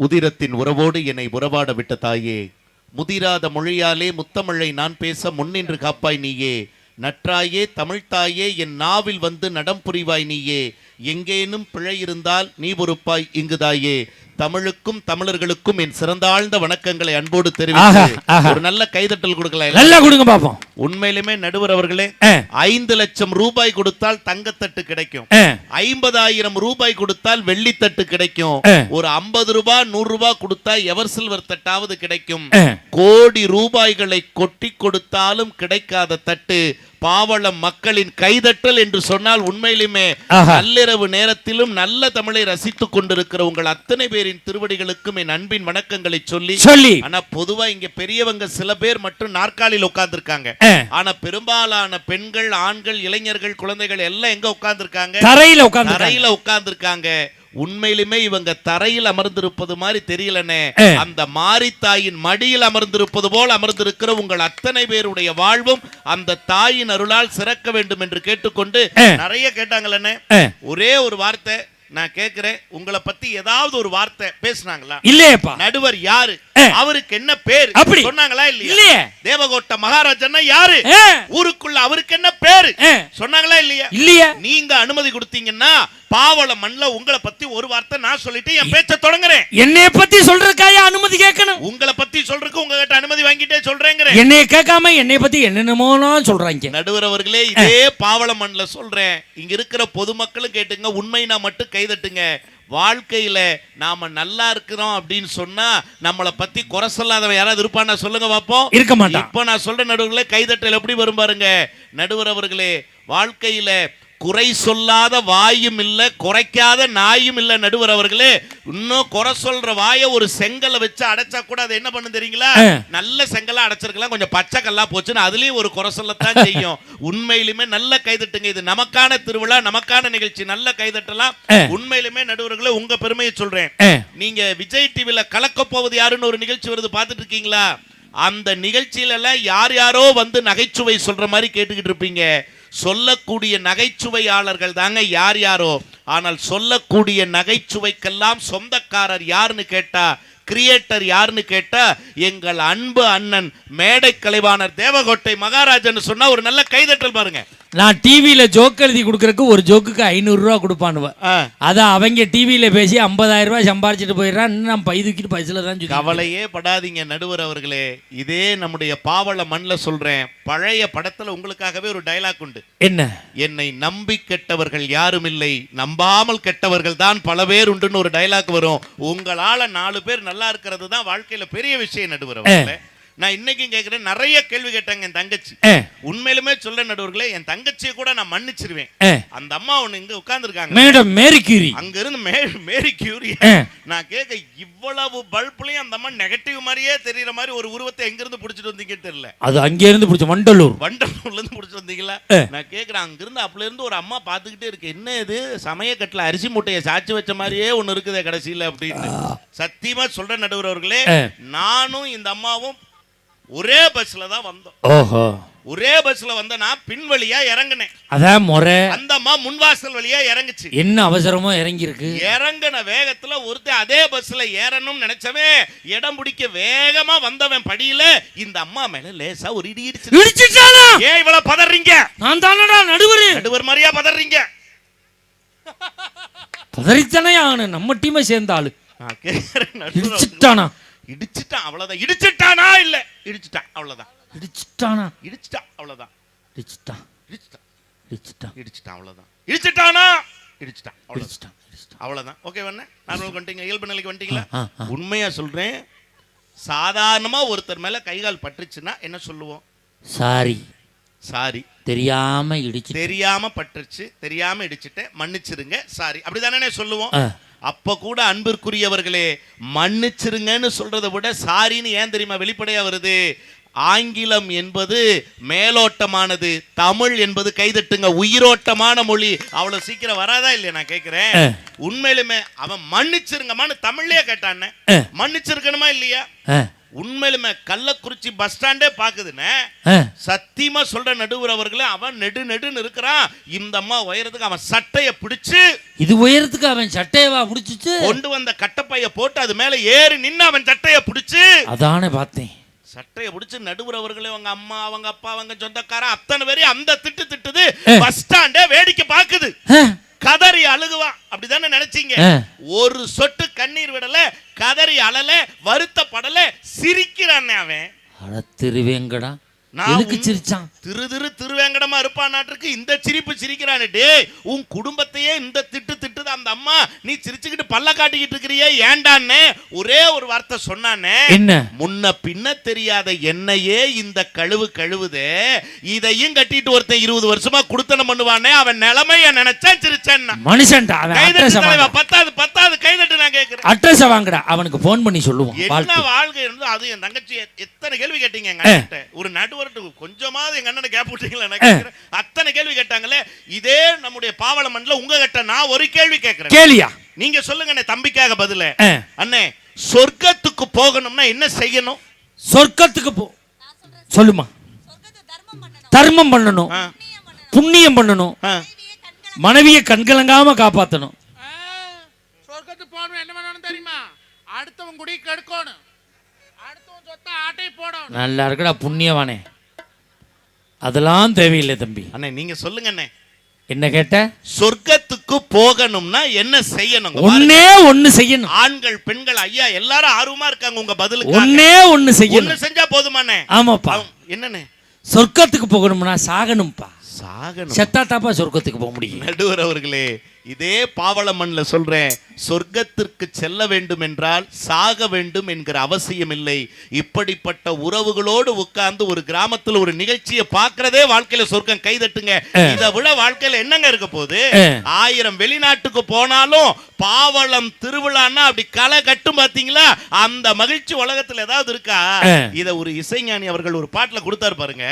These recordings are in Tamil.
உதிரத்தின் உறவோடு என்னை உறவாட விட்ட தாயே, முதிராத மொழியாலே முத்தமிழை நான் பேச முன்னின்று காப்பாய் நீயே. நற்றாயே தமிழ்த்தாயே, என் நாவில் வந்து நடம் புரிவாய் நீயே. எங்கேனும் பிழை இருந்தால் நீ பொறுப்பாய் இங்குதாயே. தமிழுக்கும் தமிழர்களுக்கும் என் சிறந்தாழ்ந்த வணக்கங்களை அன்போடு தெரிவித்து ஒரு நல்ல கைதட்டல் கொடுக்கலாம். நல்லா கொடுங்க பாப்போம். உண்மையிலுமே நடுவர் அவர்களே, 5 லட்சம் ரூபாய் கொடுத்தால் தங்கத்தட்டு கிடைக்கும், 50,000 ரூபாய் கொடுத்தால் வெள்ளித்தட்டு கிடைக்கும், ஒரு 50 ரூபாய் 100 ரூபாய் கொடுத்தா எவர் சில்வர் தட்டாவது கிடைக்கும். கோடி ரூபாய்களை கொட்டி கொடுத்தாலும் கிடைக்காத தட்டு பாவளம் மக்களின் கைதட்டல் என்று சொன்னால் உண்மையிலுமே நள்ளிரவு நேரத்திலும் நல்ல தமிழை ரசித்துக் கொண்டிருக்கிற உங்கள் அத்தனை பேரின் திருவடிகளுக்கும் என் அன்பின் வணக்கங்களை சொல்லி ஆனா பொதுவா இங்க பெரியவங்க சில பேர் மட்டும் நாற்காலியில் உட்கார்ந்துருக்காங்க. ஆனா பெரும்பாலான பெண்கள், ஆண்கள், இளைஞர்கள், குழந்தைகள் எல்லாம் எங்க உட்கார்ந்துருக்காங்க? தரையில உட்கார்ந்துருக்காங்க. உண்மையிலுமே இவங்க தரையில் அமர்ந்திருப்பது மாதிரி தெரியலனே, அந்த மாரித்தாயின் மடியில் அமர்ந்திருப்பது போல் அமர்ந்திருக்கிற உங்கள் அத்தனை பேருடைய வாழ்வும் அந்த தாயின் அருளால் சிறக்க வேண்டும் என்று கேட்டுக்கொண்டு நிறைய கேட்டாங்களே. ஒரே ஒரு வார்த்தை நான் கேட்கிறேன், உங்களை பத்தி ஏதாவது ஒரு வார்த்தை பேசினாங்களா? இல்லையப்பா. நடுவர் யாரு, அவருக்கு என்ன பேரு அப்படி சொன்னாங்களா? இல்லையா. தேவகோட்டை மகாராஜன்னா யாரு, ஊருக்குள்ள அவருக்கு என்ன பேரு சொன்னாங்களா? இல்லையா. நீங்க அனுமதி கொடுத்தீங்கன்னா பாவள மண்ல உங்களை பத்தி ஒரு வார்த்தை நான் சொல்லிட்டு என் பேச்ச தொடங்குறேன். என்னைய பத்தி சொல்றதுக்காக அனுமதி கேட்கணும்? உங்களை பத்தி சொல்றதுக்கு உங்ககிட்ட அனுமதி வாங்கிட்டே சொல்றேங்கிறேன். என்னைய கேட்காம என்னைய பத்தி என்னென்னமோ சொல்றாங்க. நடுவர் அவர்களே, இதே பாவள மண்ல சொல்றேன், இங்க இருக்கிற பொதுமக்களும் கேட்டுங்க, உண்மைனா மட்டும் கைதட்டுங்க. வாழ்க்கையில நாம நல்லா இருக்கிறோம் அப்படின்னு சொன்னா நம்மளை பத்தி குறை சொல்லாதவன் யாராவது இருப்பான்னா சொல்லுங்க பாப்போம். இருக்க மாட்டான். இப்ப நான் சொல்ற நடுவர்களே, கைதட்டல் எப்படி வரும் பாருங்க. நடுவர் அவர்களே, வாழ்க்கையில குறை சொல்லாத வாயும் இல்ல, குறைக்காத நாயும் இல்ல. நடுவர் அவர்களே, இன்னும் குறை சொல்ற வாயை ஒரு செங்கலை வச்சு அடைச்சா கூட அது என்ன பண்ணு தெரியுங்களா? நல்ல செங்கலா அடைச்சிருக்கலாம், கொஞ்சம் பச்சை கல்லா போச்சுன்னு அதுலயும் ஒரு குறை சொல்லத்தான் செய்யும். உண்மையிலுமே நல்ல கைதட்டுங்க. இது நமக்கான திருவிழா, நமக்கான நிகழ்ச்சி. நல்ல கைதட்டலாம். உண்மையிலுமே நடுவர்களே, உங்க பெருமையை சொல்றேன். நீங்க விஜய் டிவில கலக்க போவது யாருன்னு ஒரு நிகழ்ச்சி வருது, பாத்துட்டு இருக்கீங்களா? அந்த நிகழ்ச்சியில எல்லாம் யார் யாரோ வந்து நகைச்சுவை சொல்ற மாதிரி கேட்டுக்கிட்டு இருப்பீங்க. சொல்லக்கூடிய நகைச்சுவையாளர்கள் தாங்க யார் யாரோ. ஆனால் சொல்லக்கூடிய நகைச்சுவைக்கெல்லாம் சொந்தக்காரர் யாருன்னு கேட்டா, கிரியேட்டர் யாருன்னு கேட்டா, எங்கள் அன்பு அண்ணன் மேடை கலைவாணர் தேவகோட்டை மகாராஜன் சொன்னா ஒரு நல்ல கைதட்டல் பாருங்க. நான் டிவியில ஜோக் எழுதி கொடுக்கறதுக்கு ஒரு ஜோக்குக்கு 500 ரூபா கொடுப்பானுவ. அதான் அவங்க டிவியில பேசி 50,000 ரூபாய் சம்பாரிச்சிட்டு போயிடறான். நான் பைதுக்கிட்டு பைசல தான். கவலையே படாதீங்க நடுவர் அவர்களே, இதே நம்முடைய பாவள மண்ல சொல்றேன். பழைய படத்துல உங்களுக்காகவே ஒரு டயலாக் உண்டு. என்ன? என்னை நம்பி கெட்டவர்கள் யாரும் இல்லை, நம்பாமல் கெட்டவர்கள் தான் பல பேர் உண்டுன்னு ஒரு டயலாக் வரும். உங்களால 4 பேர் நல்லா இருக்கிறது தான் வாழ்க்கையில பெரிய விஷயம் நடுவர் அவர்களே. நான் இன்னைக்கும் கேட்கிறேன், நிறைய கேள்வி கேட்டாங்க என் தங்கச்சி. உண்மையிலுமே சொல்ல நடுவர்களே, என் தங்கச்சியை கூட நான் மன்னிச்சிருவேன். அந்த அம்மா ஒண்ணு இங்க உட்கார்ந்துருக்காங்க, மேடம் மேரி கியூரி. அங்க இருந்து மேரி கியூரி. நான் கேட்க, இவ்வளவு பல்ப்லயும் அந்த அம்மா நெகட்டிவ் மாதிரியே தெரியற மாதிரி ஒரு உருவத்தை எங்க இருந்து புடிச்சிட்டு வந்தீங்கன்னு தெரியல. அது அங்க இருந்து புடிச்ச வண்டலூர்ல இருந்து புடிச்சிட்டு வந்தீங்களா? நான் கேட்கிறேன், அங்க இருந்து அப்பல இருந்து ஒரு அம்மா பாத்துக்கிட்டே இருக்கு, என்ன இது சமயக்கட்டுல அரிசி மூட்டையை சாச்சி வச்ச மாதிரியே ஒண்ணு இருக்குதே கடைசியில அப்படின்னு. சத்தியமா சொல்ற நடுவர் அவர்களே, நானும் இந்த அம்மாவும் ஒரே பஸ்ல தான் வந்தோம். ஓஹோ. ஒரே பஸ்ல வந்தனா பின் வழியா இறங்கினேன். அதான் முறை. அந்த அம்மா முன்வாசல் வழியா இறங்குச்சு. என்ன அவசரமா இறங்கி இருக்கு? இறங்கின வேகத்துல ஒருத்தன் அதே பஸ்ல ஏறணும்னு நினைச்சவன் இடம் பிடிக்க வேகமா வந்தவன் படியில இந்த அம்மா மேல லேசா ஒரு இடி இடிச்சுட்டானா? ஏன் இவ்வளவு பதறீங்க? நான் தானடா நடுவர் மாதிரியா பதறீங்க? பதறித்தானே ஆகணும், நம்ம டீமை சேர்ந்த ஆளு. நான் கேக்குறேன், இடிச்சுட்டானா? இடிச்சிட்டான் அவ்வளவுதான். இடிச்சிட்டானா? இல்ல இடிச்சிட்டான் அவ்வளவுதான். இடிச்சிட்டானா? இடிச்சிட்டான் அவ்வளவுதான். இடிச்சிட்டான் இடிச்சிட்டான் இடிச்சிட்டான் இடிச்சிட்டான் அவ்வளவுதான். இடிச்சிட்டானா? இடிச்சிட்டான் அவ்வளவுதான். அவ்வளவுதான். ஓகே வண்ணே, நார்மல் வந்துட்டீங்க, இயல்பு நிலைக்கு வந்துட்டீங்களா? உண்மையா சொல்றேன், சாதாரணமா ஒருத்தர் மேல கைகால் பட்டுச்சுன்னா என்ன சொல்லுவோம்? சாரி தெரியாம பட்டுச்சு, தெரியாம இடிச்சிட்டேன், மன்னிச்சிருங்க, சாரி, அப்படிதானே சொல்லுவோம். அப்ப கூட அன்பிற்குரியவர்களே, மன்னிச்சிருங்கன்னு சொல்றதை விட சாரின்னு ஏன் தெரியுமா வெளிப்படையா வருது? ஆங்கிலம் என்பது மேலோட்டமானது, தமிழ் என்பது கைதட்டுங்க உயிரோட்டமான மொழி. அவ்வளவு சீக்கிரம் வராதா இல்லையா? நான் கேட்கிறேன், உண்மையிலுமே அவன் மன்னிச்சிருங்கமான்னு தமிழ்லயே கேட்டான், மன்னிச்சிருக்கணுமா இல்லையா? உண்மையிலுமே கள்ளக்குறிச்சி பஸ் ஸ்டாண்டே பாக்குதுன்னு சத்தியமா சொல்ற நடுவர் அவர்களே, அவன் நெடுன்னு இருக்கிறான். இந்த அம்மா உயரத்துக்கு அவன் சட்டைய பிடிச்சு, இது உயரத்துக்கு அவன் சட்டையவா பிடிச்சிச்சு, கொண்டு வந்த கட்டப்பைய போட்டு அது மேல ஏறி நின்னு அவன் சட்டைய பிடிச்சு, அதானே பார்த்தேன், சட்டையை பிடிச்சு நடுவர் அவர்களே, அவங்க அம்மா அவங்க அப்பா அவங்க சொந்தக்காரன் அத்தனை பேரையும் அந்த திட்டுது. பஸ் ஸ்டாண்டே வேடிக்கை பாக்குது. கதறி அழுகுவான் அப்படிதானே நினைச்சீங்க? ஒரு சொட்டு கண்ணீர் விடல, கதறி அழல, வருத்தப்படல, சிரிக்கிறான் அவன். திருவேங்கடா எதுக்கு சிரிச்சான்? திருவேங்கடமா இருப்பான் நாட்டுக்கு இந்த சிரிப்பு சிரிக்கிறானே. டேய், உன் குடும்பத்தையே இந்த திட்டுது அந்த அம்மா, நீ சிரிச்சுக்கிட்டு பல்ல காட்டிக்கிட்டு இருக்கிறியே ஏண்டான்னு ஒரே ஒரு வார்த்தை சொன்னானே. என்ன? முன்ன பின்ன தெரியாத என்னையே இந்த கழுவுதே, இதையும் கட்டிட்டு ஒருத்தன் 20 வருஷமா குடுத்தனம் பண்ணுவானே, அவன் நிலைமைய நினைச்சா சிரிச்சான். மனுஷன்டா அவன். பத்தாவது கைதட்டு நான் கேக்குறேன். அட்ரஸ் வாங்கடா, அவனுக்கு போன் பண்ணி சொல்லுவோம். என்ன வாழ்க்கை இருந்து அது. என் தங்கச்சி எத்தனை கேள்வி கேட்டீங்க எங்க அண்ணன்? ஒரு நடுவர்கிட்ட கொஞ்சமாவது எங்க அண்ணனை கேப் விட்டீங்களா? அத்தனை கேள்வி கேட்டாங்களே. இதே நம்முடைய பாவலமன்ல உங்க கிட்ட நான் ஒரு கேள்வி கேட்கிறேன். கேளியா? நீங்க சொல்லுங்க தம்பிக்காக பதில. அண்ணே, சொர்க்கத்துக்கு போகணும்னா என்ன செய்யணும்? சொர்க்கத்துக்கு சொல்லுமா. தர்மம் பண்ணணும், புண்ணியம் பண்ணணும், மனைவியை கண்கலங்காம காப்பாத்தணும். சொர்க்கத்துக்கு போகணும் என்ன பண்ணணும் தெரியுமா? அடுத்தவன் குடி கெடுக்கணும், அடுத்தவன் சொத்தை ஆட்டை போடணும். நல்லா இருக்குடா புண்ணியவானே. அதெல்லாம் தேவையில்லை தம்பி. அண்ணே நீங்க சொல்லுங்க அண்ணே. என்ன கேட்ட? சொர்க்கத்துக்கு போகணும்னா என்ன செய்யணும்? ஒண்ணே ஒண்ணு செய்யணும். ஆண்கள் பெண்கள் ஐயா எல்லாரும் ஆர்வமா இருக்காங்க உங்க பதிலுக்கு. ஒண்ணே ஒண்ணு செய்யணும். ஒண்ணு செஞ்சா போதுமானே? ஆமாப்பா. என்னண்ணே? சொர்க்கத்துக்கு போகணும்னா சாகணும்பா. சாகணும். செத்தா தாப்பா சொர்க்கத்துக்கு போக முடியும். நடுவர் அவர்களே, இதே பாவலமன்ல சொல்றேன், சொர்க்கத்திற்கு செல்ல வேண்டும் என்றால் சாக வேண்டும் என்கிற அவசியம் இல்லை. இப்படிப்பட்ட உறவுகளோடு உட்கார்ந்து ஒரு கிராமத்துல ஒரு நிகழ்ச்சியை பார்க்கறதே வாழ்க்கையில சொர்க்கம். கைதட்டுங்க. இதை விட வாழ்க்கையில என்னங்க இருக்க போகுது? 1000 வெளிநாட்டுக்கு போனாலும் பாவளம் திருவிழான்னா அப்படி களை கட்டும் பாத்தீங்களா? அந்த மகிழ்ச்சி உலகத்துல ஏதாவது இருக்கா? இத ஒரு இசைஞானி அவர்கள் ஒரு பாட்டுல கொடுத்தாரு பாருங்க.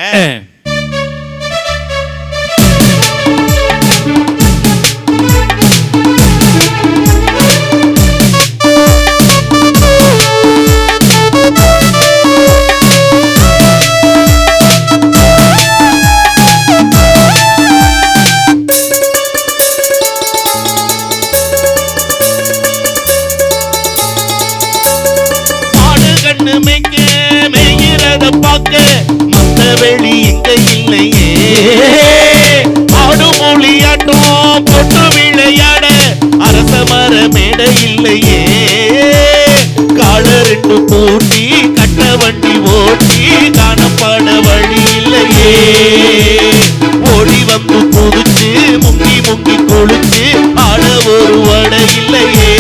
வெளி இங்க இல்லையே, ஆடு மொழியாட்டம் போட்டு விளையாட அரச மர மேடை இல்லையே, காலரெண்டு பூட்டி கட்ட வண்டி ஓட்டி காணப்பட வழி இல்லையே, ஓடி வந்து புதுச்சு முங்கி குளிச்சு ஆட ஒரு வடை இல்லையே,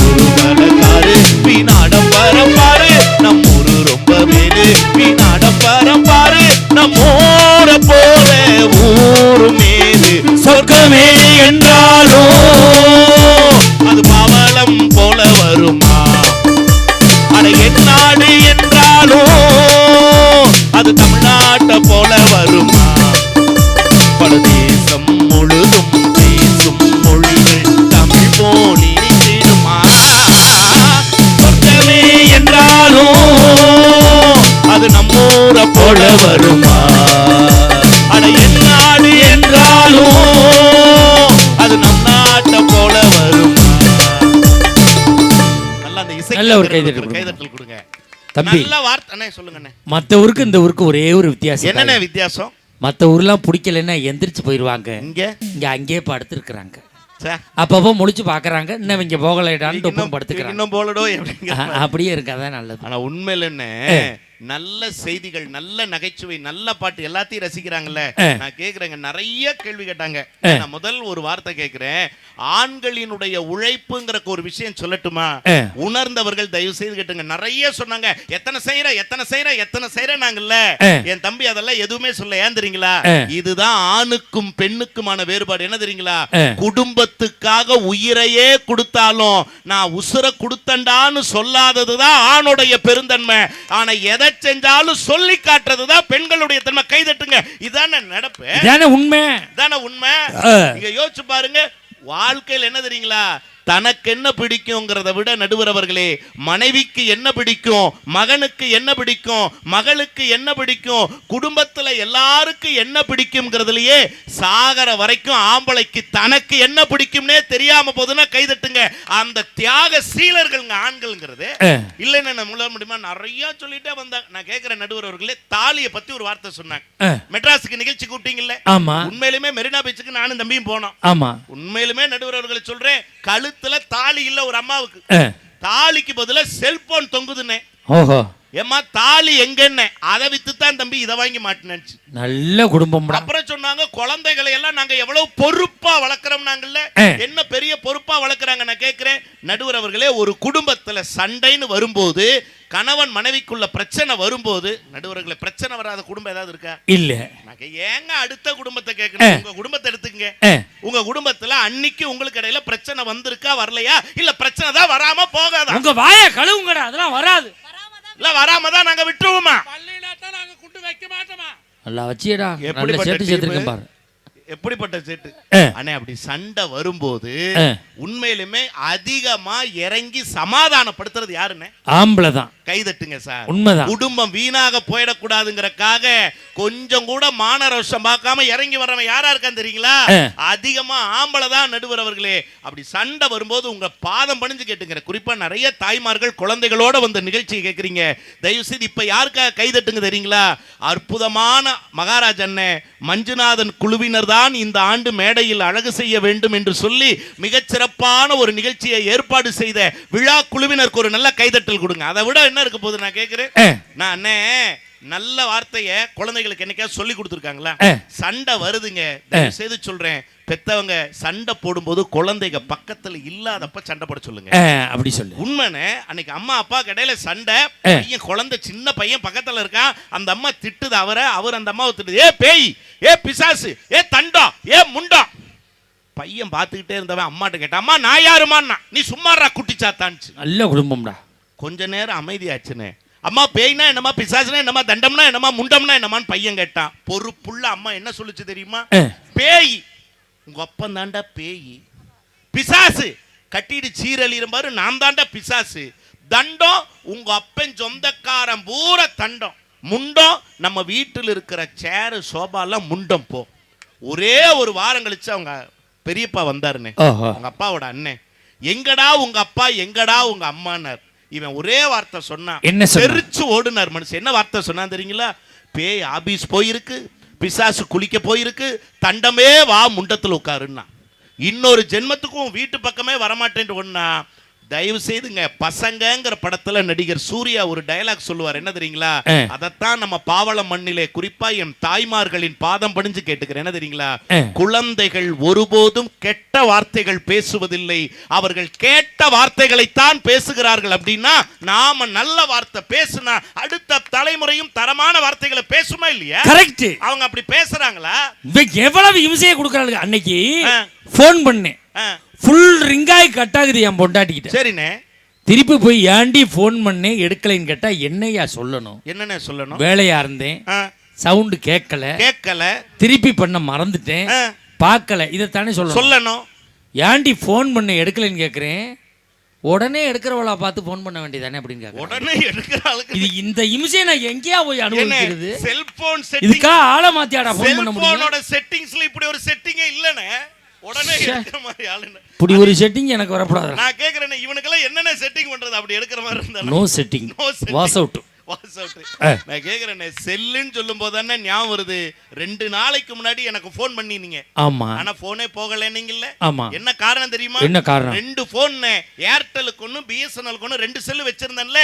ஒரு கடக்காரு பின்னாடம் பரப்பாரு நம்மூரு ரொம்ப மேலு பின்னாடம் பரப்பாரு நம்மூர போல ஊரு மேலு சொர்க்கமே என்றாலும் அது பாவலம் போல வருமா? அட என் நாடு என்றாலும் அது தமிழ்நாட்டை போல வருமா? பரதேசம் முழுதும் பேசும் மொழிகள் தமிழ் போலி நினைச்சிடுமா? சொர்க்கமே என்றாலும் அது நம்மூர போல வருமா? அட என் நாடு என்றாலும் அது நம் நாட்டை போல வருமா? நல்லா அந்த இசை நல்ல ஒரு கைதட்டல் கொடுங்க தம்பி. நல்ல வார்த்தை சொல்லுங்க. மத்த ஊருக்கு இந்த ஊருக்கு ஒரே ஒரு வித்தியாசம். என்னென்ன வித்தியாசம்? மத்த ஊர்லாம் பிடிக்கலன்னா எந்திரிச்சு போயிருவாங்க. இங்க அங்கேயே படுத்துருக்குறாங்க. அப்பப்போ முடிச்சு பாக்குறாங்க, இன்னும் இங்க போகலைடான்னு படுத்துக்கிறாங்க. இன்னும் போலடோ அப்படியே இருக்காதான் நல்லது. ஆனா உண்மையில என்ன நல்ல செய்திகள், நல்ல நகைச்சுவை, நல்ல பாட்டு எல்லாத்தையும் ரசிக்கிறாங்கல்ல. நான் கேக்குறேங்க, நிறைய கேள்வி கேட்டாங்க. நான் முதல் ஒரு வார்த்தை கேட்கிறேன். ஆண்களினுடைய உழைப்புங்கிற ஒரு விஷயம் சொல்லட்டுமா? உணர்ந்தவர்கள் தயவு செய்து கேட்டுங்க. நிறைய சொன்னாங்க, எத்தனை செய்யற நாங்கல்ல. என் தம்பி அதெல்லாம் எதுவுமே சொல்ல. ஏன் தெரியுங்களா? இதுதான் ஆணுக்கும் பெண்ணுக்குமான வேறுபாடு. என்ன தெரியுங்களா? குடும்பத்துக்காக உயிரையே கொடுத்தாலும் நான் உசுர கொடுத்தண்டான்னு சொல்லாததுதான் ஆணுடைய பெருந்தன்மை. ஆனா எதை செஞ்சாலும் சொல்லி காட்டுறதுதான் பெண்களுடைய தன்மை. கைதட்டுங்க. இதான நடப்பு, உண்மை. இதான உண்மை. நீங்க யோசிச்சு பாருங்க. வாழ்க்கையில் என்ன தெரியுங்களா? தனக்கு என்ன பிடிக்கும்ங்கிறத விட நடுவர் அவர்களே, மனைவிக்கு என்ன பிடிக்கும், மகனுக்கு என்ன பிடிக்கும், மகளுக்கு என்ன பிடிக்கும், குடும்பத்துல எல்லாருக்கும் என்ன பிடிக்கும்ங்கிறதுலயே சாகர வரைக்கும் ஆம்பளைக்கு தனக்கு என்ன பிடிக்கும்னே தெரியாம போதுன்னா கைதட்டுங்க. அந்த தியாக சீலர்கள் ஆண்கள்ங்கிறது இல்லைன்னு முள்ள முடியுமா? நிறைய சொல்லிட்டே வந்தாங்க. நான் கேட்கிறேன் நடுவர் அவர்களே, தாலியை பத்தி ஒரு வார்த்தை சொன்னாங்க. மெட்ராஸுக்கு நிகழ்ச்சி கூப்பிட்டீங்கல்ல, உண்மையிலுமே மெரினா பீச்சுக்கு நானும் தம்பியும் போனோம். ஆமா, உண்மையிலுமே நடுவர் அவர்களை சொல்றேன், கழுத்துல தாலி இல்ல ஒரு அம்மாவுக்கு, தாலிக்கு பதிலா செல்போன் தொங்குதுன்னே. ஓஹோ, ஏமா தாலி எங்கன்னு அதை வித்து தான் தம்பி இதை வாங்கி மாட்டினாச்சு. நல்ல குடும்பம். அப்புறம் சொன்னாங்க, குழந்தைகளை எல்லாம் நாங்க எவ்வளவு பொறுப்பா வளர்க்கிறோம். நாங்கல்ல என்ன பெரிய பொறுப்பா வளர்க்குறாங்க. நான் கேட்கிறேன் நடுவர் அவர்களே, ஒரு குடும்பத்துல சண்டைன்னு வரும்போது, கணவன் மனைவிக்குள்ள பிரச்சனை வரும்போது, நடுவர்களை பிரச்சனை வராத குடும்பம் ஏதாவது இருக்கா? இல்ல. ஏங்க அடுத்த குடும்பத்தை கேட்கணும், உங்க குடும்பத்தை எடுத்துக்கங்க. உங்க குடும்பத்துல அன்னைக்கு உங்களுக்கு இடையில பிரச்சனை வந்திருக்கா, வரலையா? இல்ல பிரச்சனை தான் வராம போகாதா? உங்க வாய கழுவுங்கடா, அதெல்லாம் வராது. இல்ல வராம தான் நாங்க விட்டுருவோமா? பள்ளியில நாங்க குண்டு வைக்க மாட்டோமா? நல்லா வச்சியடா, நல்ல செட்டு செத்துருக்கு பாரு. எப்படிப்பட்ட செட்டு அண்ணே. அப்படி சண்டை வரும்போது உண்மையிலுமே அதிகமா இறங்கி சமாதானப்படுத்துறது யாருன்னு? ஆம்பளை தான். கைதட்டுங்க சார், உண்மைதான். குடும்பம் வீணாக போயிடக்கூடாதுங்கிறக்காக கொஞ்சம் கூட மானரோஷம் பார்க்காம இறங்கி வர்றவன் யாரா இருக்கான்னு தெரியுங்களா? அதிகமா ஆம்பளை தான் நடுவர் அவர்களே. அப்படி சண்டை வரும்போது உங்க பாதம் பணிஞ்சு கேட்டுங்க. குறிப்பா நிறைய தாய்மார்கள் குழந்தைகளோட வந்த நிகழ்ச்சியை கேட்கறீங்க. தயவு செய்து இப்ப யாருக்காக கைதட்டுங்க தெரியுங்களா? அற்புதமான மகாராஜ் அண்ணன் மஞ்சுநாதன் குழுவினர் தான் இந்த ஆண்டு மேடையில் அழகு செய்ய வேண்டும் என்று சொல்லி மிகச்சிறப்பான ஒரு நிகழ்ச்சியை ஏற்பாடு செய்த விழா குழுவினருக்கு ஒரு நல்ல கைதட்டல் கொடுங்க. அதை விட என்ன இருக்க போது நான் கேட்கிறேன். நான் அண்ணே, நல்ல வார்த்தைய குழந்தைகளுக்கு என்னைக்கா சொல்லி கொடுத்துருக்காங்களா? சண்டை வருதுங்க, தயவு செய்து சொல்றேன், பெத்தவங்க சண்டை போடும்போது குழந்தைங்க பக்கத்துல இல்லாதப்ப சண்டை போட சொல்லுங்க. அப்படி சொல்லு. உண்மைன்னு அன்னைக்கு அம்மா அப்பா இடையில சண்டை, பையன் குழந்தை சின்ன பையன் பக்கத்துல இருக்கான், அந்த அம்மா திட்டுது அவரை, அவர் அந்த அம்மாவை திட்டுது, ஏ பேய், ஏ பிசாசு, ஏ தண்டம், ஏ முண்டம். பையன் பார்த்துக்கிட்டே இருந்தவன் அம்மாட்ட கேட்டான், அம்மா நான் யாருமான்னா? நீ சும்மாறா குட்டிச்சாத்தான்ச்சு. நல்ல குடும்பம்டா. கொஞ்ச நேரம் அமைதியாச்சுன்னு, அம்மா பேய்னா என்னமா, பிசாசுனா என்னமா, தண்டம்னா என்னமா, முண்டம்னா என்னமான்னு பையன் கேட்டான். பொறுப்புள்ள அம்மா என்ன சொல்லுச்சு தெரியுமா? பேய் உங்க அப்பன் தாண்டா பேய், பிசாசு கட்டிட்டு சீரழியும் பாரு நான் தாண்டா பிசாசு, தண்டம் உங்க அப்பன் சொந்தக்காரன் பூரா தண்டம், முண்டம் நம்ம வீட்டில் இருக்கிற சேரு சோபாலாம் முண்டம் போ. ஒரே ஒரு வாரம் கழிச்சு அவங்க பெரியப்பா வந்தாருன்னு, உங்க அப்பாவோட அண்ணன், எங்கடா உங்க அப்பா எங்கடா உங்க அம்மானார். இவன் ஒரே வார்த்தை சொன்னான், என்ன தெரிச்சு ஓடுனார் மனுஷன். என்ன வார்த்தை சொன்னா தெரியுங்களா? பேய் ஆபீஸ் போயிருக்கு, பிசாசு குளிக்க போயிருக்கு, தண்டமே வா முண்டத்தில் உட்காருன்னா. இன்னொரு ஜென்மத்துக்கும் வீட்டு பக்கமே வரமாட்டேன்னு ஒன்னா. தயவு செய்துங்க, பசங்கங்கிற படத்துல நடிகர் சூர்யா ஒரு டயலாக் சொல்லுவார், என்ன தெரியுங்களா? அதத்தான் நம்ம பாவள மண்ணிலே குறிப்பா என் தாய்மார்களின் பாதம் பணிஞ்சு கேட்டுக்கிறேன். என்ன தெரியுங்களா? குழந்தைகள் ஒருபோதும் கெட்ட வார்த்தைகள் பேசுவதில்லை, அவர்கள் கேட்ட வார்த்தைகளைத்தான் பேசுகிறார்கள். அப்படின்னா நாம நல்ல வார்த்தை பேசுனா அடுத்த தலைமுறையும் தரமான வார்த்தைகளை பேசுமா இல்லையா? கரெக்ட். அவங்க அப்படி பேசுறாங்களா? எவ்வளவு இம்சையை கொடுக்கறாங்க. அன்னைக்கு போன் பண்ணேன், ஃபுல் ரிங்காய் கட் ஆகுது என் பொண்டாட்டிக்கிட்ட. சரிண்ணே. திருப்பி போய் ஏண்டி ஃபோன் பண்ணே எடுக்கலைன்னு கேட்டா என்னையா சொல்லணும்? என்னென்ன சொல்லணும்? வேலையா இருந்தேன், சவுண்டு கேட்கல, திருப்பி பண்ண மறந்துட்டேன், பார்க்கல, இதைத்தானே சொல்லணும். ஏண்டி ஃபோன் பண்ண எடுக்கலைன்னு கேட்குறேன். உடனே எடுக்கிறவளா பார்த்து ஃபோன் பண்ண வேண்டியதானே அப்படின்னு கேட்க. உடனே எடுக்கிறவளுக்கு இது இந்த இம்சையை நான் எங்கேயா போய் அனுபவிக்கிறது? செல்போன் செட்டிங் இதுக்கா ஆள மாத்தியாடா ஃபோன் பண்ண முடியும்? செல்போனோட செட்டிங்ஸ்ல இப்படி ஒரு செட்டிங்கே இல்லனே. உடனே எடுக்கிற மாதிரி ஆளுங்க. இப்படி ஒரு செட்டிங் எனக்கு வரப்படாது. நான் கேக்குறேன், இவனுக்கெல்லாம் என்னென்ன செட்டிங் பண்றது? அப்படி எடுக்கிற மாதிரி இருந்தா நோ செட்டிங், வாஸ் அவுட். நான் கேக்குறேன், செல்லுன்னு சொல்லும் போது தானே ஞாபகம் வருது, 2 நாளைக்கு முன்னாடி எனக்கு போன் பண்ணினீங்க. ஆமா, ஆனா போனே போகலன்னீங்கல்ல. ஆமா, என்ன காரணம் தெரியுமா? என்ன காரணம்? 2 போன், ஏர்டெலுக்கு ஒன்னு பிஎஸ்என்எலுக்கு ஒன்னு 2 செல்லு வச்சிருந்தேன்ல,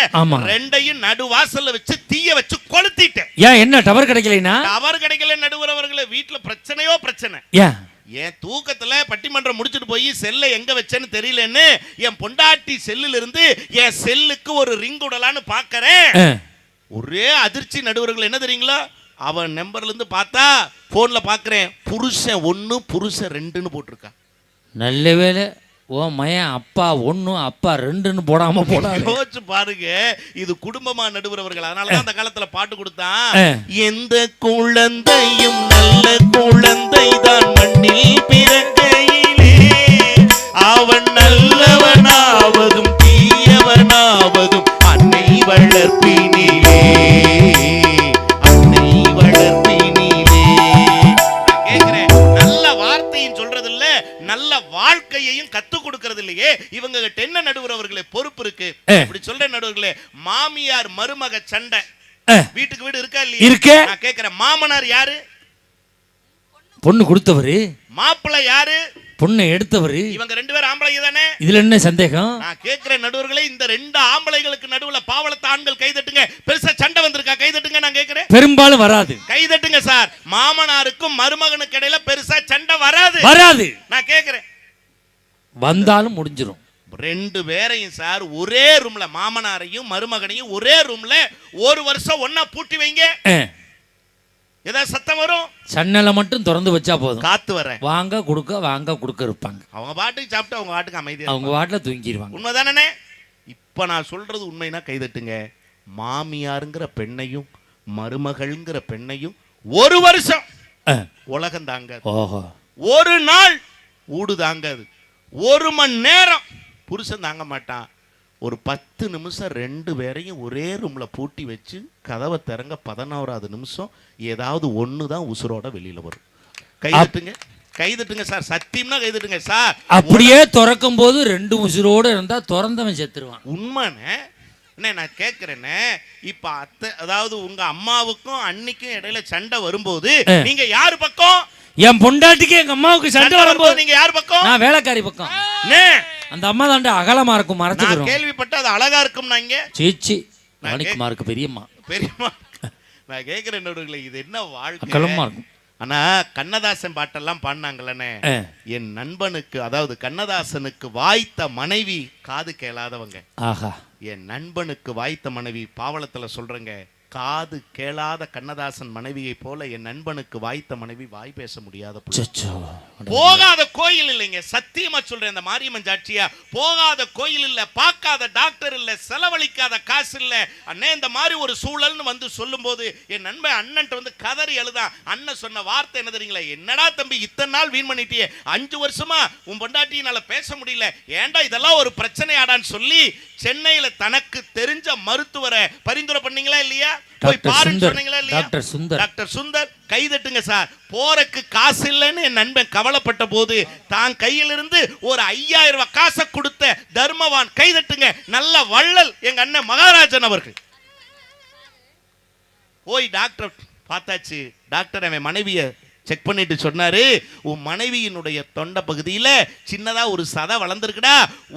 ரெண்டையும் நடு வாசல்ல வச்சு தீய வச்சு கொளுத்திட்டேன். ஏன் என்ன டவர் கிடைக்கலனா? டவர் கிடைக்கல நடுவர் அவர்களே, வீட்ல பிரச்சனையோ பிரச்சனை. என் தூக்கத்துல பட்டிமன்றம் முடிச்சுட்டு போய் செல்லை எங்க வச்சேன்னு தெரியலன்னு என் பொண்டாட்டி செல்லுல இருந்து என் செல்லுக்கு ஒரு ரிங் விடலான்னு பாக்குறேன். ஒரே அதிர்ச்சி நடுவர்கள். என்ன தெரியுங்களா? அவன் நம்பர்ல இருந்து பார்த்தா போன்ல பாக்குறேன், புருஷன் 1 புருஷன் 2ன்னு போட்டிருக்கா. நல்ல வேலை ஓ மயன் அப்பா 1 அப்பா 2ன்னு போடாம யோசிச்சு பாருங்க, இது குடும்பமா நடுவரவர்கள். அதனாலதான் அந்த காலத்துல பாட்டு கொடுத்தான், எந்த குழந்தையும் நல்ல குழந்தை தான் மண்ணில் பிறக்கையிலே அவன் நல்லவனாவதும் தீயவனாவதும் அன்னை வளர்ப்பினிலே, அன்னை வளர்ப்பினிலே. கேக்குறேன், நல்ல வார்த்தையும் சொல்றது இல்ல, நல்ல வாழ்க்கையையும் கத்து கொடுக்கறது இல்லையே. இவங்க கிட்ட என்ன நடுவர் அவர்களே பொறுப்பு இருக்கு? இப்படி சொல்ற நடுவர்களே, மாமியார் மருமக சண்டை வீட்டுக்கு வீடு இருக்கா இல்லையா? இருக்கு. நான் கேக்குறேன், மாமனார் யாரு? பொண்ணு கொடுத்தவரு. மாப்பிள்ளை யாரு? பொண்ணை எடுத்தவரு. இவங்க ரெண்டு பேரும் ஆம்பளைங்க தானே? இதுல என்ன சந்தேகம்? நான் கேக்குறேன் நடுவர்களே, இந்த ரெண்டு ஆம்பளைகளுக்கு நடுவுல பாவலத்த ஆண்கள் கைதட்டுங்க. பெருசா சண்டை வந்திருக்கா? கைதட்டுங்க. நான் கேக்குறேன். பெரும்பாலும் வராது. கைதட்டுங்க சார். மாமனாருக்கும் மருமகனுக்கு இடையில பெருசா சண்டை வராது. வராது. நான் கேக்குறேன். வந்தாலும் முடிஞ்சிரும். ரெண்டு பேரையும் சார் ஒரே ரூம்ல, மாமனாரையும் மருமகனையும் ஒரே ரூம்ல ஒரு வருஷம் ஒன்னா பூட்டி வைங்க. ஏதாவது சத்தம் வரும்? சன்னலை மட்டும் திறந்து வச்சா போதும். காத்து வர வாங்க கொடுக்க வாங்க கொடுக்க இருப்பாங்க. அவங்க பாட்டுக்கு சாப்பிட்டு அவங்க பாட்டுக்கு அமைதியா அவங்க பாட்டுல தூங்கிடுவாங்க. உண்மைதானே? இப்ப நான் சொல்றது உண்மைனா கைதட்டுங்க. மாமியாருங்கிற பெண்ணையும் மருமகள்ங்கிற பெண்ணையும் ஒரு வருஷம் உலகம் தாங்காது. ஓஹோ. ஒரு நாள் ஊடு தாங்காது. ஒரு மணி நேரம் புருஷன் தாங்க மாட்டான். ஒரு 10 நிமிஷம் ரெண்டு பேரையும் ஒரே ரூம்ல பூட்டி வச்சு கதவை திறங்க 11வது நிமிஷம் ஏதாவது ஒன்று தான் உசுரோட வெளியில வரும். கைதட்டுங்க. கைதட்டுங்க சார். சத்தியம்னா கைதட்டுங்க சார். அப்படியே திறக்கும் போது ரெண்டு உசுரோட இருந்தா திறந்தவன் செத்துருவான். உண்மைன்னு என்ன நான் கேட்கிறேன்னு. இப்ப அத்தை, அதாவது உங்க அம்மாவுக்கும் அன்னிக்கும் இடையில சண்டை வரும்போது நீங்க யாரு பக்கம்? என் பொண்டாட்டிக்கு எங்க அம்மாவுக்கு சண்டை வரும்போது நீங்க யார் பக்கம்? நான் வேலைக்காரி பக்கம். அந்த அம்மா தாண்ட அகலமா இருக்கும், மறைச்சுக்கிறோம். கேள்விப்பட்ட அது அழகா இருக்கும். நாங்க சீச்சி மாணிக்குமாருக்கு பெரியம்மா. பெரியம்மா நான் கேட்கிறேன் நடுவுல, இது என்ன வாழ்க்கை? அகலமா இருக்கும். ஆனா கண்ணதாசன் பாட்டெல்லாம் பாடினாங்களே, என் நண்பனுக்கு, அதாவது கண்ணதாசனுக்கு வாய்த்த மனைவி காது கேளாதவங்க. ஆஹா. என் நண்பனுக்கு வாய்த்த மனைவி. பாவலத்துல சொல்றேங்க, காது கேளாத கண்ணதாசன் மனைவியை போல என் நண்பனுக்கு வாய்த்த மனைவி வாய் பேச முடியாத. போகாத கோயில் இல்லைங்க, சத்தியமா சொல்றேன். இந்த மாரியம்மன் சாட்சியா, போகாத கோயில் இல்ல, பார்க்காத டாக்டர் இல்ல, செலவழிக்காத காசு இல்ல. அண்ணே இந்த மாதிரி ஒரு சூழல்னு வந்து சொல்லும் போது என் நண்பன் அண்ணன் வந்து கதறி எழுதான். அண்ணன் சொன்ன வார்த்தை என்ன தெரியுங்களா? என்னடா தம்பி இத்தனை நாள் வீண் பண்ணிட்டியே, 5 வருஷமா உன் பொண்டாட்டியினால பேச முடியல, ஏண்டா இதெல்லாம் ஒரு பிரச்சனையாடான்னு சொல்லி சென்னையில தனக்கு தெரிஞ்ச மருத்துவரை பரிந்துரை பண்ணீங்களா இல்லையா? போய் பாருன்னு சொன்னீங்களா இல்லையா? டாக்டர் சுந்தர். கைதட்டுங்க சார். போறக்கு காசு இல்லைன்னு என் நண்பன் கவலைப்பட்ட போது தான் கையிலிருந்து ஒரு 5000 ரூபாய் காசை கொடுத்த தர்மவான். கைதட்டுங்க. நல்ல வள்ளல் எங்க அண்ணன் மகாராஜன் அவர்கள். போய் டாக்டர் பார்த்தாச்சு. டாக்டர் அவன் மனைவிய செக் பண்ணிட்டு சொன்னாரு, உன் மனைவியினுடைய தொண்டை பகுதியில சின்னதா ஒரு சதை வளர்ந்துருக்குடா,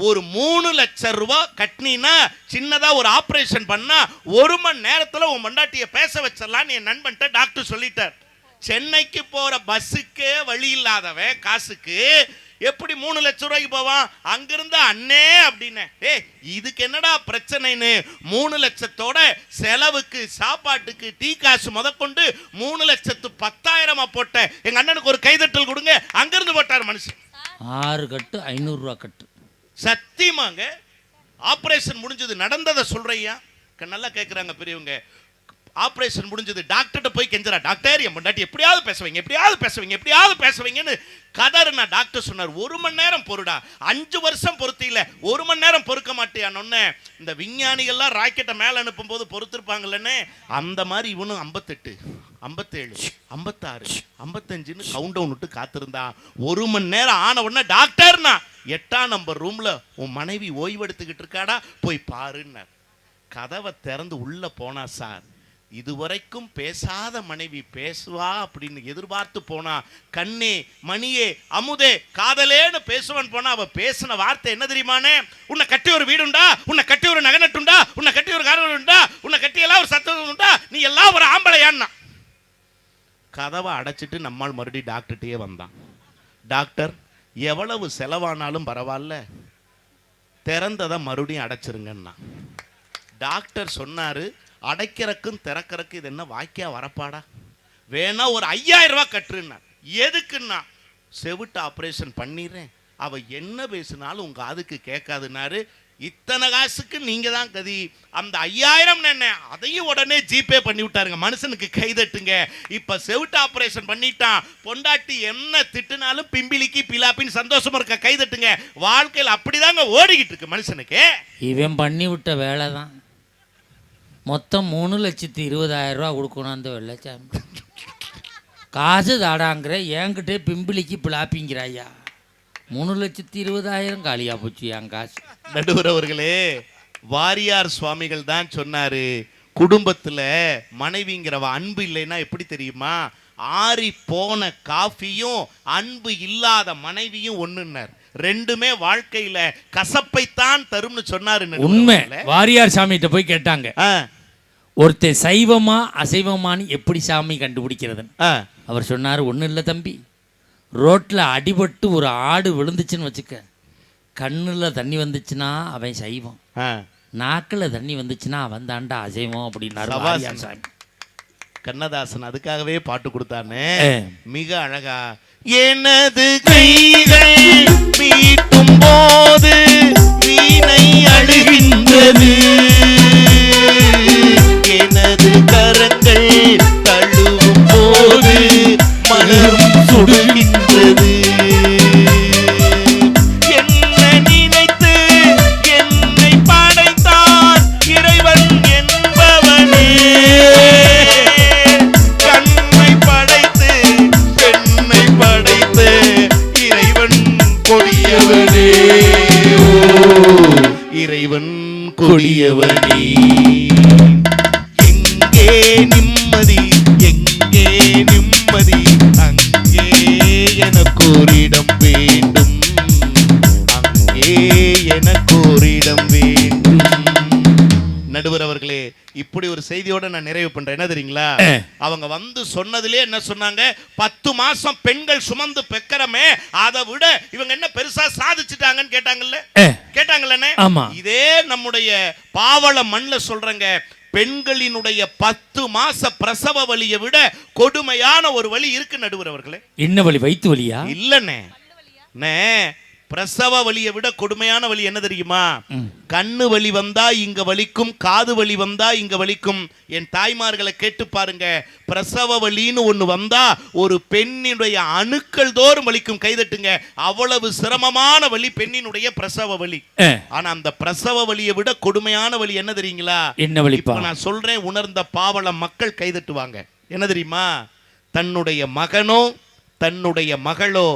ஒரு 3 லட்சம் ரூபாய் கட்டினா சின்னதா ஒரு ஆபரேஷன் பண்ணா 1 மணி நேரத்துல உன் மண்டாட்டிய பேச வச்சிடலான்னு என் நண்பன்ட்ட டாக்டர் சொல்லிட்டார். சென்னைக்கு போற பஸ்ஸுக்கே வழி இல்லாதவன் காசுக்கு எப்படி 3 லட்சம் ரூபாய்க்கு போவான்? அங்கிருந்து அண்ணே அப்படின்னு. இதுக்கு என்னடா பிரச்சனைன்னு 3 லட்சத்தோட செலவுக்கு, சாப்பாட்டுக்கு, டீ காசு முதற்கொண்டு 3,10,000 போட்ட எங்க அண்ணனுக்கு ஒரு கைதட்டல் கொடுங்க. அங்கிருந்து போட்டார் மனுஷன். 6 கட்டு 500 ரூபாய் கட்டு. சத்தியமாங்க. ஆபரேஷன் முடிஞ்சது, நடந்ததை சொல்றையா, நல்லா கேட்கிறாங்க பெரியவங்க. ஆபரேஷன் முடிஞ்சது. டாக்டர்கிட்ட போய் கெஞ்சரா, டாக்டர் என் பொண்டாட்டி எப்படியாவது பேசுவீங்க, எப்படியாவது பேசுவீங்க, எப்படியாவது பேசுவீங்கன்னு கதறுனா. டாக்டர் சொன்னார், 1 மணி நேரம் பொறுடா, 5 வருஷம் பொறுத்து இல்ல, 1 மணி நேரம் பொறுக்க மாட்டியான்னு. இந்த விஞ்ஞானிகள்லாம் ராக்கெட்டை மேல அனுப்பும் போது பொறுத்திருப்பாங்கல்லன்னு, அந்த மாதிரி இவனும் 58, 57, 56, 55ன்னு கவுண்ட் டவுன் விட்டு காத்திருந்தான். 1 மணி நேரம் ஆன உடனே டாக்டர்னா 8ஆம் நம்பர் ரூம்ல உன் மனைவி ஓய்வெடுத்துக்கிட்டு இருக்காடா, போய் பாருன்னார். கதவை திறந்து உள்ள போனா சார், இதுவரைக்கும் பேசாத மனைவி பேசுவா அப்படின்னு எதிர்பார்த்து போனா. கண்ணே, மணியே, அமுதே, காதலேன்னு பேசுவான் போனா. அவ பேசின வார்த்தை என்ன தெரியுமானே? உன்னை கட்டி ஒரு வீடுண்டா, உன்னை கட்டி ஒரு நகனட்டுண்டா, உன்னை கட்டி ஒரு காரணம் உண்டா, உன்னை கட்டி எல்லாம் ஒரு சத்தம் உண்டா, நீ எல்லாம் ஒரு ஆம்பளையான்னா. கதவை அடைச்சிட்டு நம்மால் மறுபடியும் டாக்டர்கிட்டயே வந்தான். டாக்டர், எவ்வளவு செலவானாலும் பரவாயில்ல, திறந்ததை மறுபடியும் அடைச்சிருங்கன்னா. டாக்டர் சொன்னாரு, அடைக்கிறக்கும் திறக்கிறக்கும் இது என்ன வாய்க்கா வரப்பாடா, வேணா ஒரு 5000 ரூபாய் கட்டுருன்னா. எதுக்குன்னா, செவிட்டு ஆபரேஷன் பண்ணிடுறேன், அவ என்ன பேசினாலும் உங்க அதுக்கு கேட்காதுன்னாரு. இத்தனை காசுக்கு நீங்க தான் கதி. அந்த 5000 என்ன அதையும் உடனே ஜிபே பண்ணி விட்டாருங்க. மனுஷனுக்கு கைதட்டுங்க. இப்ப செவிட்டு ஆபரேஷன் பண்ணிட்டான். பொண்டாட்டி என்ன திட்டுனாலும் பிம்பிலிக்கு பிலாப்பின்னு சந்தோஷமா இருக்க, கைதட்டுங்க. வாழ்க்கையில் அப்படிதாங்க ஓடிக்கிட்டு இருக்கு மனுஷனுக்கு. இவன் பண்ணி விட்ட வேலை தான். மொத்தம் 3,20,000 ரூபா கொடுக்கணும் அந்த வெள்ளச்சாமி. காசு தாடாங்கிற என்கிட்டே பிம்பிலிக்கு பிளாப்பிங்கிறாயா. 3,20,000 காலியா போச்சு என் காசு. நடுவர் அவர்களே, வாரியார் சுவாமிகள் தான் சொன்னாரு, குடும்பத்துல மனைவிங்கிறவ அன்பு இல்லைன்னா எப்படி தெரியுமா, ஆறி போன காஃபியும் அன்பு இல்லாத மனைவியும் ஒண்ணுன்னார். ரெண்டுமே வாழ்க்கையில கசப்பைத்தான் தரும்னு சொன்னாரு. உண்மை. வாரியார் சாமிகிட்ட போய் கேட்டாங்க, ஒருத்தர் சைவமா அசைவமானு எப்படி சாமி கண்டுபிடிக்கிறதுன்னு. அவர் சொன்னார், ஒன்றும் இல்லை தம்பி, ரோட்டில் அடிபட்டு ஒரு ஆடு விழுந்துச்சுன்னு வச்சுக்க, கண்ணில் தண்ணி வந்துச்சுன்னா அவன் சைவம், நாக்கில் தண்ணி வந்துச்சுன்னா அவன் தாண்டா அசைவம் அப்படின்னாரு வாரியார் சாமி. கண்ணதாசன் அதுக்காகவே பாட்டு கொடுத்தானே மிக அழகா. எனது கைகள் மீட்டும் போது வீணை அழுகின்றது, எனது கரங்கள் தழுவும் போது மலரும் சுடுகின்றது. என்ன நினைத்து என்னை படைத்தான் இறைவன் என்பவனே, கண்ணை படைத்து பெண்ணை படைத்து இறைவன் கொடியவனே, இறைவன் கொடியவனே. எங்கே நிம்மதி, எங்கே நிம்மதி, அங்கே எனக்கு ஒரு இடம் வேண்டும், அங்கே எனக்கு ஒரு இடம் வேண்டும். நடுவர் அவர்களே, இப்படி ஒரு செய்தியோட நான் நிறைவு பண்றேன். என்ன தெரியுங்களா, அவங்க வந்து சொன்னதிலே என்ன சொன்னாங்க, 10 மாசம் பெண்கள் சுமந்து பெக்கறமே, அதை விட இவங்க என்ன பெருசா சாதிச்சுட்டாங்கன்னு கேட்டாங்கல்ல. கேட்டாங்கல்ல. இதே நம்முடைய பாவள மண்ல சொல்றங்க, பெண்களினுடைய 10 மாச பிரசவ வலியை விட கொடுமையான ஒரு வலி இருக்கு நடுவர் அவர்களே. என்ன வலி? வயிற்று வலியா? இல்லனே, பிரசவ வலியை விட கொடுமையான வலி என்ன தெரியுமா, கண்ணு வலி வந்தா இங்க வலிக்கும், காது வலி வந்தா இங்க வலிக்கும். என் தாய்மார்களை கேட்டு பாருங்க, பிரசவ வலின்னு ஒண்ணு வந்தா ஒரு பெண்ணினுடைய அணுக்கள் தோறும் வலிக்கும். கைதட்டுங்க. அவ்வளவு சிரமமான வலி பெண்ணினுடைய பிரசவ வலி. ஆனா அந்த பிரசவ வலியை விட கொடுமையான வலி என்ன தெரியுங்களா? என்ன வலி? நான் சொல்றேன், உணர்ந்த பாவள மக்கள் கைதட்டுவாங்க. என்ன தெரியுமா, தன்னுடைய மகனோ தன்னுடைய மகளோ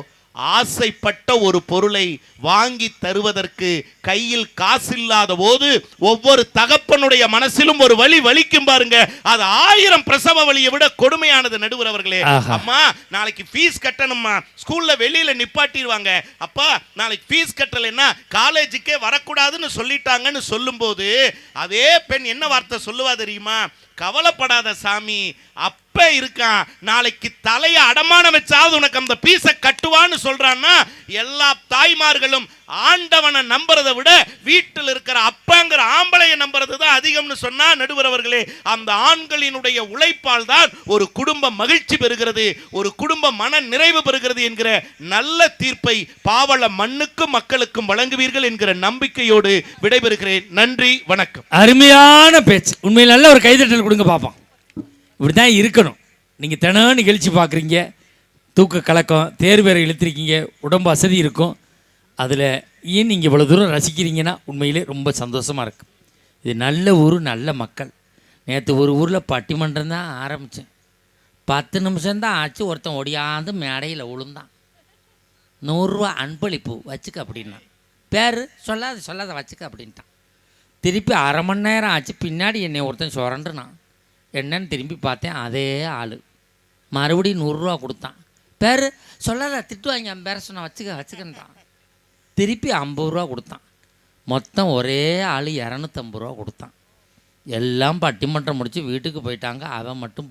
ஆசைப்பட்ட ஒரு பொருளை வாங்கி தருவதற்கு கையில் காசில்லாத போது ஒவ்வொரு தகப்பனுடைய மனசிலும் ஒரு வலி வலிக்கும் பாருங்க. அது 1000 பிரசவ வலியை விட கொடுமையானது நடுவர் அவர்களே. அம்மா நாளைக்கு ஃபீஸ் கட்டணும்மா, ஸ்கூல்ல வெளியில நிப்பாட்டிடுவாங்க, அப்பா நாளைக்கு ஃபீஸ் கட்டலைன்னா காலேஜுக்கே வரக்கூடாதுன்னு சொல்லிட்டாங்கன்னு சொல்லும் போது அதே பெண் என்ன வார்த்தை சொல்லுவா தெரியுமா, கவலைப்படாத சாமி, அப்ப இருக்கான், நாளைக்கு தலையை அடமானம் வச்சாவது உனக்கு அந்த பீஸை கட்டுவான்னு சொல்றான்னா, எல்லா தாய்மார்களும் ஆண்டவனை நம்புறதை விட வீட்டில் இருக்கிற அப்பாங்கிற ஆம்பளையை நம்புறது தான் அதிகம்னு சொன்னா நடுவர் அவர்களே, அந்த ஆண்களினுடைய உழைப்பால் தான் ஒரு குடும்பம் மகிழ்ச்சி பெறுகிறது, ஒரு குடும்பம் மன நிறைவு பெறுகிறது என்கிற நல்ல தீர்ப்பை பாவள மண்ணுக்கும் மக்களுக்கும் வழங்குவீர்கள் என்கிற நம்பிக்கையோடு விடைபெறுகிறேன். நன்றி, வணக்கம். அருமையான பேச்சு. உண்மையில் நல்ல ஒரு கைதட்டல் கொடுங்க பார்ப்போம். இப்படிதான் இருக்கணும். நீங்க தினம் நிகழ்ச்சி பார்க்குறீங்க, தூக்க கலக்கம், தேர்வேரை இழுத்துருக்கீங்க, உடம்பு அசதி இருக்கும். அதில் ஏன் நீங்கள் இவ்வளோ தூரம் ரசிக்கிறீங்கன்னா உண்மையிலே ரொம்ப சந்தோஷமாக இருக்குது. இது நல்ல ஊர், நல்ல மக்கள். நேற்று ஒரு ஊரில் பட்டிமன்றம் தான் ஆரம்பித்தேன். 10 நிமிஷம்தான் ஆச்சு. ஒருத்தன் ஒடியாந்து மேடையில் விழுந்தான். 100 ரூபா அன்பளிப்பு வச்சுக்க அப்படின்னா, பேர் சொல்லாத வச்சுக்க அப்படின்ட்டான். திருப்பி 1/2 மணி நேரம் ஆச்சு. பின்னாடி என்னை ஒருத்தன் சுரண்டுனான். என்னன்னு திரும்பி பார்த்தேன், அதே ஆள். மறுபடியும் 100 ரூபா கொடுத்தான். பேர் சொல்லாத, திட்டுவாங்க, அவன் பேர சொன்ன வச்சுக்கன்றான். திருப்பி 50 ரூபா கொடுத்தான். மொத்தம் ஒரே ஆள் 250 ரூபா கொடுத்தான். எல்லாம் பட்டிமன்றம் முடித்து வீட்டுக்கு போயிட்டாங்க. அவன் மட்டும்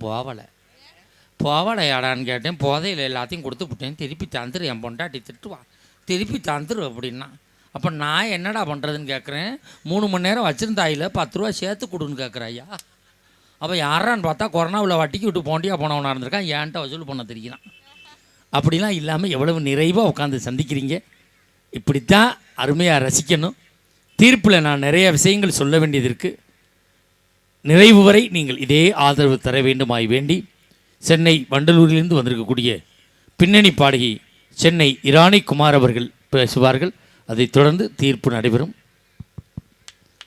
போவலையாடான்னு கேட்டேன். போதையில் எல்லாத்தையும் கொடுத்து விட்டேன். திருப்பி தந்துரு, என் பொண்டாட்டி திட்டுவா, திருப்பி தந்துரு அப்படின்னா. அப்போ நான் என்னடா பண்ணுறதுன்னு கேட்குறேன். 3 மணி நேரம் வச்சுருந்தாயில் 10 ரூபா சேர்த்து கொடுன்னு கேட்குறாயா. அப்போ யாரான்னு பார்த்தா கொரோனாவில் வட்டிக்கு விட்டு போண்டியா போனவனாக இருந்திருக்கான். ஏன்ட்ட வசூல் பண்ண தெரியுறான். அப்படிலாம் இல்லாமல் எவ்வளவு நிறைவாக உட்காந்து சந்திக்கிறீங்க. இப்படித்தான் அருமையாக ரசிக்கணும். தீர்ப்பில் நான் நிறைய விஷயங்கள் சொல்ல வேண்டியது இருக்கு. நிறைவு வரை நீங்கள் இதே ஆதரவு தர வேண்டுமாய் வேண்டி சென்னை வண்டலூரிலிருந்து வந்திருக்கக்கூடிய பின்னணி பாடகி சென்னை இராணி குமார் அவர்கள் பேசுவார்கள். அதைத் தொடர்ந்து தீர்ப்பு நடைபெறும்.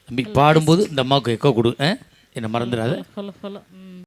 தம்பி பாடும்போது இந்த அம்மாவுக்கு எக்கோ கொடு, என்ன மறந்துடாத.